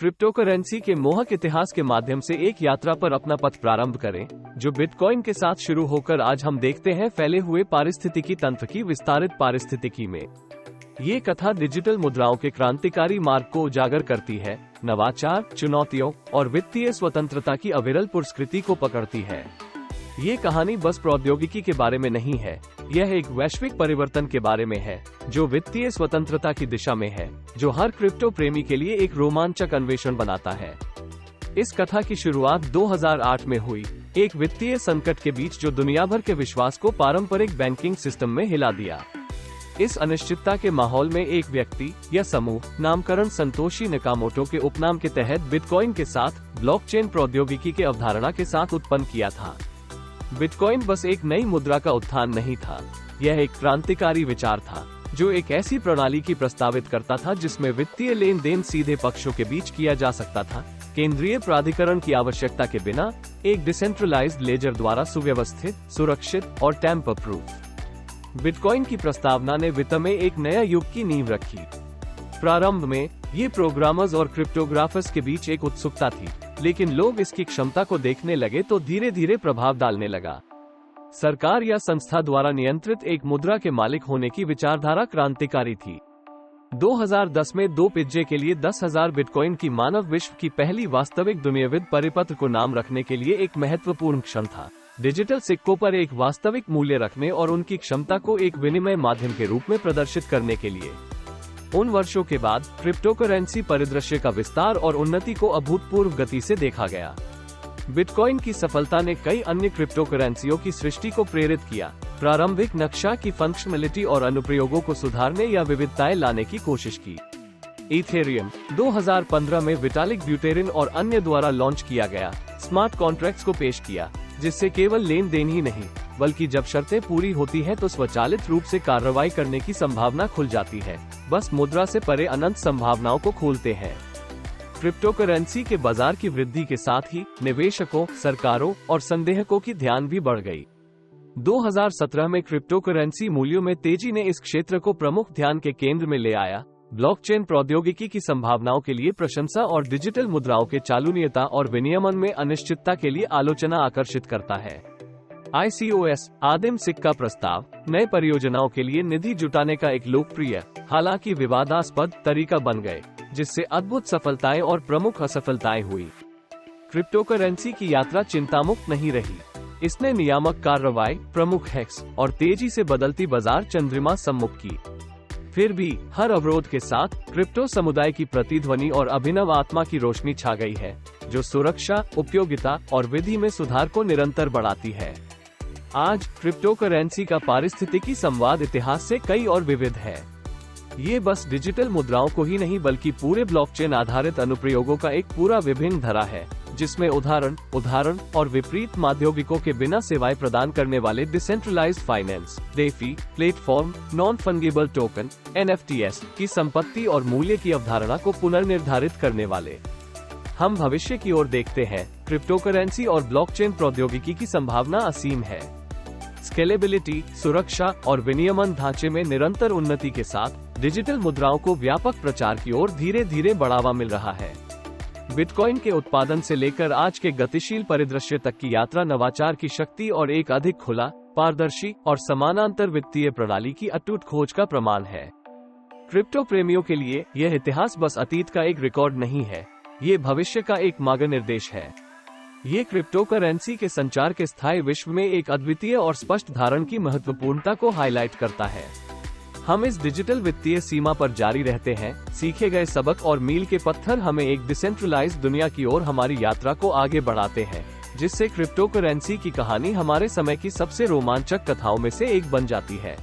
Cryptocurrency के मोहक इतिहास के माध्यम से एक यात्रा पर अपना पथ प्रारंभ करें, जो बिटकॉइन के साथ शुरू होकर आज हम देखते हैं फैले हुए पारिस्थितिकी तंत्र की विस्तारित पारिस्थितिकी में। ये कथा डिजिटल मुद्राओं के क्रांतिकारी मार्ग को उजागर करती है, नवाचार, चुनौतियों और वित्तीय स्वतंत्रता की अविरल पुरस्कृति को पकड़ती है। ये कहानी बस प्रौद्योगिकी के बारे में नहीं है, यह एक वैश्विक परिवर्तन के बारे में है, जो वित्तीय स्वतंत्रता की दिशा में है, जो हर क्रिप्टो प्रेमी के लिए एक रोमांचक अन्वेषण बनाता है। इस कथा की शुरुआत 2008 में हुई, एक वित्तीय संकट के बीच जो दुनिया भर के विश्वास को पारंपरिक बैंकिंग सिस्टम में हिला दिया। इस अनिश्चितता के माहौल में एक व्यक्ति या समूह, नामकरण संतोशी नकामोटो के उपनाम के तहत बिटकॉइन के साथ ब्लॉकचेन प्रौद्योगिकी के अवधारणा के साथ उत्पन्न किया था। बिटकॉइन बस एक नई मुद्रा का उत्थान नहीं था, यह एक क्रांतिकारी विचार था, जो एक ऐसी प्रणाली की प्रस्तावित करता था जिसमें वित्तीय लेन देन सीधे पक्षों के बीच किया जा सकता था, केंद्रीय प्राधिकरण की आवश्यकता के बिना, एक डिसेंट्रलाइज्ड लेजर द्वारा सुव्यवस्थित, सुरक्षित और टैम्पर प्रूफ। बिटकॉइन की प्रस्तावना ने वित्त में एक नया युग की नींव रखी। प्रारंभ में ये प्रोग्रामर्स और क्रिप्टोग्राफर्स के बीच एक उत्सुकता थी, लेकिन लोग इसकी क्षमता को देखने लगे तो धीरे धीरे प्रभाव डालने लगा। सरकार या संस्था द्वारा नियंत्रित एक मुद्रा के मालिक होने की विचारधारा क्रांतिकारी थी। 2010 में 2 पिज्जे के लिए 10,000 बिटकॉइन की मानव विश्व की पहली वास्तविक दुनियाविद परिपत्र को नाम रखने के लिए एक महत्वपूर्ण क्षण था। डिजिटल सिक्कों पर एक वास्तविक मूल्य रखने और उनकी क्षमता को एक विनिमय माध्यम के रूप में प्रदर्शित करने के लिए। उन वर्षों के बाद क्रिप्टोकरेंसी परिदृश्य का विस्तार और उन्नति को अभूतपूर्व गति से देखा गया। बिटकॉइन की सफलता ने कई अन्य क्रिप्टोकरेंसियों की सृष्टि को प्रेरित किया। प्रारंभिक नक्शा की फंक्शनलिटी और अनुप्रयोगों को सुधारने या विविधताएं लाने की कोशिश की। इथेरियम 2015 में विटालिक ब्यूटेरिन और अन्य द्वारा लॉन्च किया गया स्मार्ट कॉन्ट्रैक्ट्स को पेश किया, जिससे केवल लेन देन ही नहीं, बल्कि जब शर्तें पूरी होती हैं तो स्वचालित रूप से कार्रवाई करने की संभावना खुल जाती है। बस मुद्रा से परे अनंत संभावनाओं को खोलते हैं। क्रिप्टोकरेंसी के बाजार की वृद्धि के साथ ही निवेशकों, सरकारों और संदेहकों की ध्यान भी बढ़ गई। 2017 में क्रिप्टोकरेंसी मूल्यों में तेजी ने इस क्षेत्र को प्रमुख ध्यान के केंद्र में ले आया। ब्लॉकचेन प्रौद्योगिकी की संभावनाओं के लिए प्रशंसा और डिजिटल मुद्राओं के चालुनीयता और विनियमन में अनिश्चितता के लिए आलोचना आकर्षित करता है। ICOS आदिम सिक्का प्रस्ताव नए परियोजनाओं के लिए निधि जुटाने का एक लोकप्रिय, हालांकि विवादास्पद तरीका बन गए, जिससे अद्भुत सफलताएं और प्रमुख असफलताएं हुई। क्रिप्टोकरेंसी की यात्रा चिंतामुक्त नहीं रही। इसने नियामक कार्रवाई, प्रमुख हैक्स और तेजी से बदलती बाजार चंद्रिमा सम्मुख की। फिर भी हर अवरोध के साथ क्रिप्टो समुदाय की प्रतिध्वनि और अभिनव आत्मा की रोशनी छा गई है, जो सुरक्षा, उपयोगिता और विधि में सुधार को निरंतर बढ़ाती है। आज क्रिप्टोकरेंसी का पारिस्थितिकी संवाद इतिहास से कई और विविध है। ये बस डिजिटल मुद्राओं को ही नहीं बल्कि पूरे ब्लॉकचेन आधारित अनुप्रयोगों का एक पूरा विभिन्न धरा है, जिसमें उदाहरण और विपरीत माध्यमिकों के बिना सेवाएं प्रदान करने वाले decentralised finance, defi platform, non fungible token NFTs की संपत्ति और मूल्य की अवधारणा को पुनर्निर्धारित करने वाले। हम भविष्य की ओर देखते हैं। क्रिप्टोकरेंसी और ब्लॉकचेन प्रौद्योगिकी की संभावना असीम है। स्केलेबिलिटी, सुरक्षा और विनियमन ढांचे में निरंतर उन्नति के साथ डिजिटल मुद्राओं को व्यापक प्रचार की ओर धीरे धीरे बढ़ावा मिल रहा है। बिटकॉइन के उत्पादन से लेकर आज के गतिशील परिदृश्य तक की यात्रा नवाचार की शक्ति और एक अधिक खुला, पारदर्शी और समानांतर वित्तीय प्रणाली की अटूट खोज का प्रमाण है। क्रिप्टो प्रेमियों के लिए यह इतिहास बस अतीत का एक रिकॉर्ड नहीं है, ये भविष्य का एक मार्गनिर्देश है। ये क्रिप्टोकरेंसी के संचार के स्थायी विश्व में एक अद्वितीय और स्पष्ट धारण की महत्वपूर्णता को हाईलाइट करता है। हम इस डिजिटल वित्तीय सीमा पर जारी रहते हैं। सीखे गए सबक और मील के पत्थर हमें एक डिसेंट्रलाइज्ड दुनिया की ओर हमारी यात्रा को आगे बढ़ाते हैं, जिससे क्रिप्टोकरेंसी की कहानी हमारे समय की सबसे रोमांचक कथाओं में से एक बन जाती है।